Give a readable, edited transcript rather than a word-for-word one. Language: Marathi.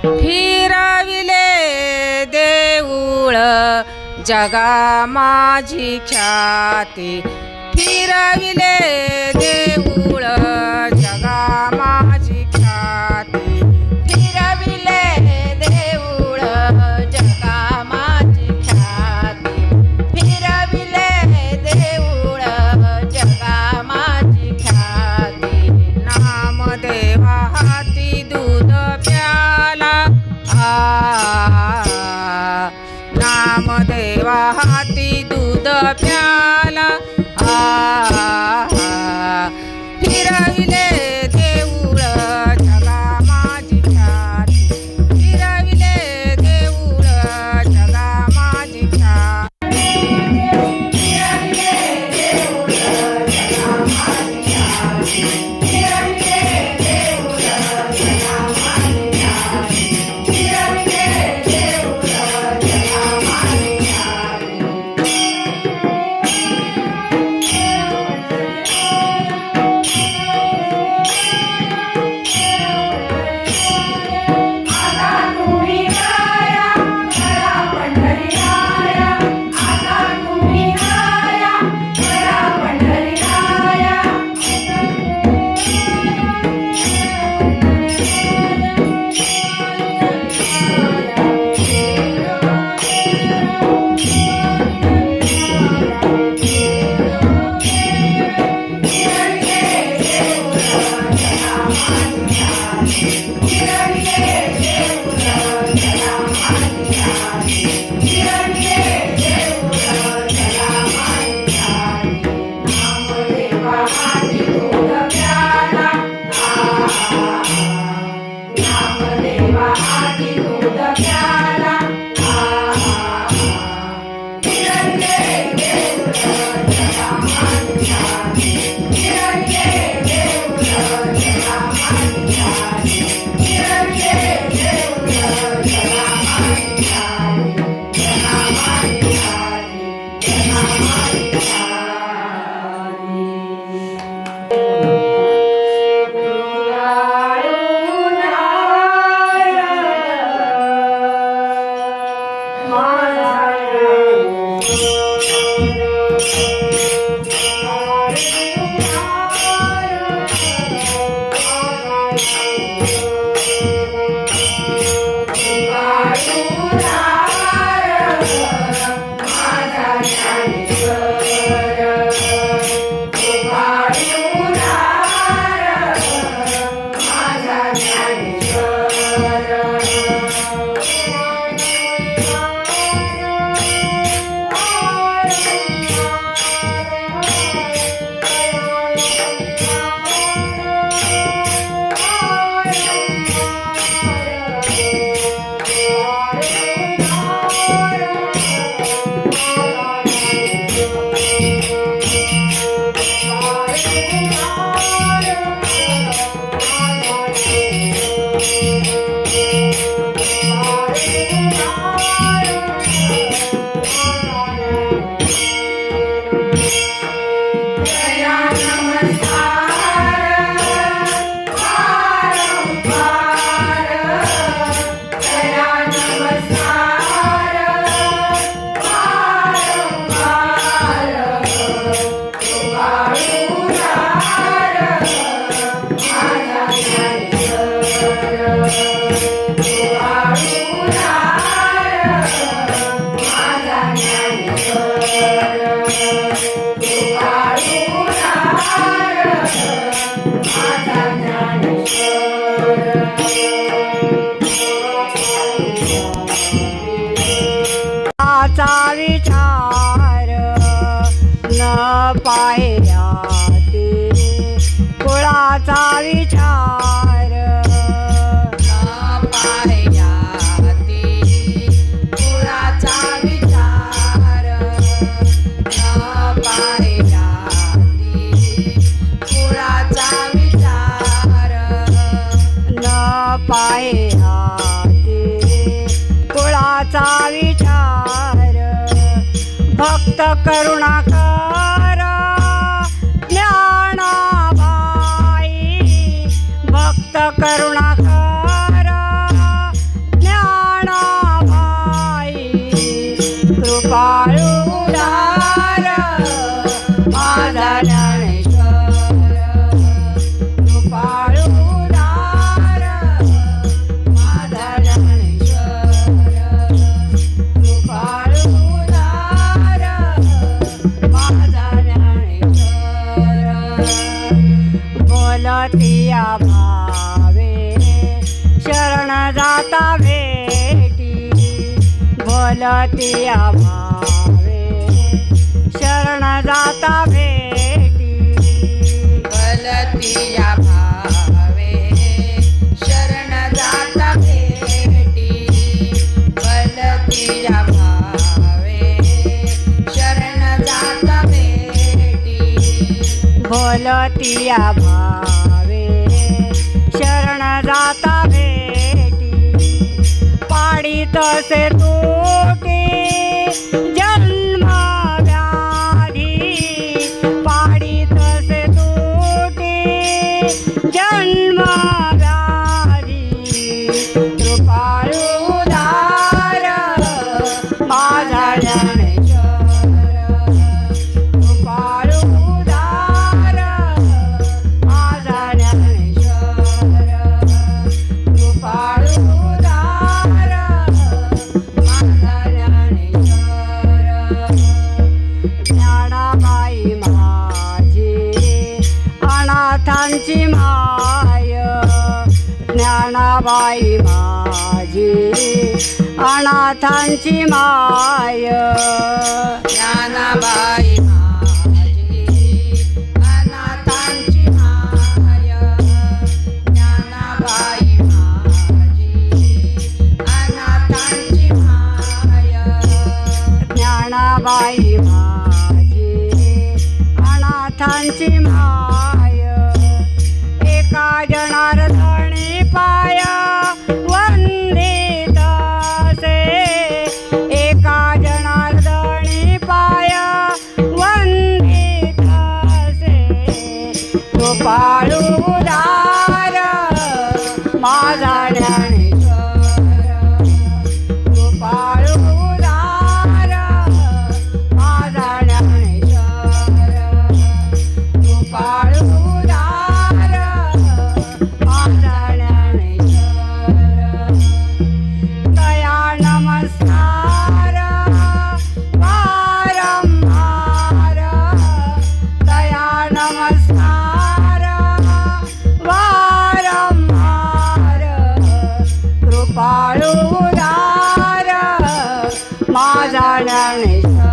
फिरविले देऊळ जगा माझी ख्याती, फिरविले देऊळ जगा माझी ख्याती, फिरविले देऊळ जगा माझी ख्याती, फिरविले देऊळ जगा माझी ख्याती. नामदेवा हाती दूध प्याला, नामदेवा हाती दूध प्याला, फिरविले देऊळ जगा माझी ख्याती, फिरविले देऊळ जगा माझी ख्याती. विचार न पाहिला ते कुळाचा विचार न पाहिला ते कुळाचा विचार न पाहिला ते कुळाचा विचार न पाहिला ते कुळाचा विचार भक्त करुणाकर ज्ञानाबाई भक्त करुणाकर कृपाळू उदार माझा ज्ञानेश्वर कृपाळू उदार माझा ज्ञानेश्वर कृपाळू उदार माझा ज्ञानेश्वर बोलतिया भावे शरण जाता भेटी बोलतिया भावे शरण जाता भेटी बोलतिया भावे शरण जाता भेटी बोलतिया भावे शरण जाता भेटी बोलतिया भावे शरण जाता भेटी पाडी तसे तोटे जन्म व्याधी पाडी तसे तोटे जन्म व्याधी कृपाळू उदार माझा ज्ञानेश्वर कृपाळू उदार माझा ज्ञानेश्वर कृपाळू उदार माझा ज्ञानेश्वर ज्ञानाबाई माझी अनाथांची माय ज्ञानाबाई माझी अनाथांची माय ज्ञानाबाई माझी अनाथांची माय ज्ञानाबाई माझी अनाथांची माय ज्ञानाबाई माझी अनाथांची माय एका जनार्दनी पाय वंदित असे एका जनार्दनी पाय वंदित असे कृपाळू उदार माझा ज्ञानेश्वर कृपाळू उदार माझा ज्ञानेश्वर कृपाळू उदार माझा ज्ञानेश्वर तया नमस्कार वारंवार तया नमस्कार वारंवार कृपाळू उदार माझा ज्ञानेश्वर